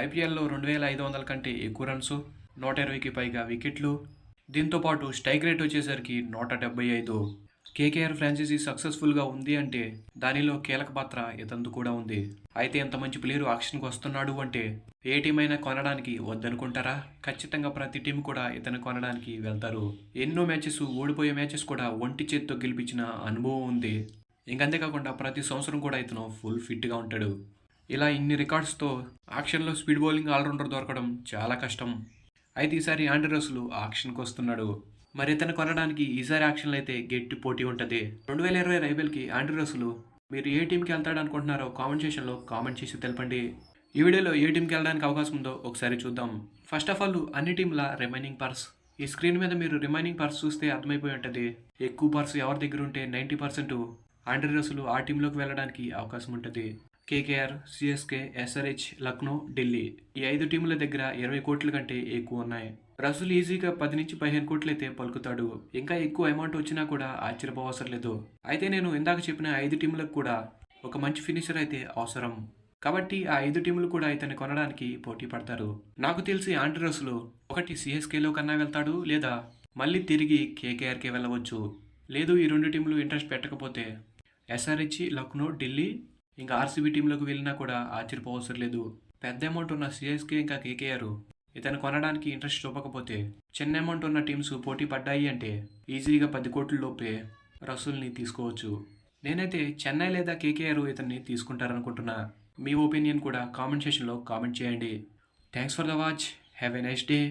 ఐపీఎల్లో 2500 కంటే ఎక్కువ రన్స్, 120కి పైగా వికెట్లు, దీంతో పాటు స్ట్రైక్ రేట్ వచ్చేసరికి 175. కేకేఆర్ ఫ్రాంచైజీ సక్సెస్ఫుల్గా ఉంది అంటే దానిలో కీలక పాత్ర ఇతనిది కూడా ఉంది. అయితే ఇంత మంచి ప్లేయర్ ఆక్షన్కి వస్తున్నాడు అంటే ఏ టీం అయినా కొనడానికి వద్దనుకుంటారా? ఖచ్చితంగా ప్రతి టీం కూడా ఇతను కొనడానికి వెళ్తారు. ఎన్నో మ్యాచెస్, ఓడిపోయే మ్యాచెస్ కూడా ఒంటి చేత్తో గెలిపించిన అనుభవం ఉంది. ఇంకంతేకాకుండా ప్రతి సంవత్సరం కూడా ఇతను ఫుల్ ఫిట్గా ఉంటాడు. ఇలా ఇన్ని రికార్డ్స్తో ఆక్షన్లో స్పీడ్ బౌలింగ్ ఆల్రౌండర్ దొరకడం చాలా కష్టం. అయితే ఈసారి ఆండ్రే రసెల్ ఆక్షన్కి వస్తున్నాడు. మరి ఇతను కొనడానికి ఈసారి ఆక్షన్లో అయితే గట్టి పోటీ ఉంటుంది. 2020 ఐపీఎల్కి ఆండ్రే రసెల్ మీరు ఏ టీంకి వెళ్తాడు అనుకుంటున్నారో కామెంట్ సెక్షన్లో కామెంట్ చేసి తెలపండి. ఈ వీడియోలో ఏ టీంకి వెళ్ళడానికి అవకాశం ఉందో ఒకసారి చూద్దాం. ఫస్ట్ ఆఫ్ ఆల్ అన్ని టీంల రిమైనింగ్ పర్స్. ఈ స్క్రీన్ మీద మీరు రిమైనింగ్ పర్స్ చూస్తే అర్థమైపోయి ఉంటుంది. ఎక్కువ పర్స్ ఎవరి దగ్గర ఉంటే 90% ఆండ్రే రసెల్ ఆ టీంలోకి వెళ్ళడానికి అవకాశం ఉంటుంది. KKR, CSK, SRH, Lucknow, Delhi ఈ 5 టీముల దగ్గర 20 కోట్ల కంటే ఎక్కువ ఉన్నాయి. రసెల్ ఈజీగా 10 నుంచి 15 కోట్లు అయితే పలుకుతాడు. ఇంకా ఎక్కువ అమౌంట్ వచ్చినా కూడా ఆశ్చర్యపోవసరం లేదు. అయితే నేను ఇందాక చెప్పిన 5 టీములకు కూడా ఒక మంచి ఫినిషర్ అయితే అవసరం. కాబట్టి ఆ 5 టీములు కూడా ఇతన్ని కొనడానికి పోటీ పడతారు. నాకు తెలిసి ఆండ్రే రసెల్ ఒకటి సిఎస్కేలో కన్నా వెళ్తాడు, లేదా మళ్ళీ తిరిగి కేకేఆర్కే వెళ్ళవచ్చు. లేదు ఈ 2 టీములు ఇంట్రెస్ట్ పెట్టకపోతే ఎస్ఆర్హెచ్, లక్నో, ఢిల్లీ ఇంకా ఆర్సీబీ టీంలోకి వెళ్ళినా కూడా ఆశ్చర్యపోవసరం లేదు. పెద్ద అమౌంట్ ఉన్న సిఎస్కే ఇంకా కేకేఆర్ ఇతను కొనడానికి ఇంట్రెస్ట్ చూపకపోతే చిన్న అమౌంట్ ఉన్న టీమ్స్ పోటీ పడ్డాయి అంటే ఈజీగా 10 కోట్ల లోపే రసూల్ని తీసుకోవచ్చు. నేనైతే చెన్నై లేదా కేకేఆర్ ఇతన్ని తీసుకుంటారనుకుంటున్నా. మీ ఒపీనియన్ కూడా కామెంట్ సెక్షన్లో కామెంట్ చేయండి. Thanks for the watch. Have a nice day.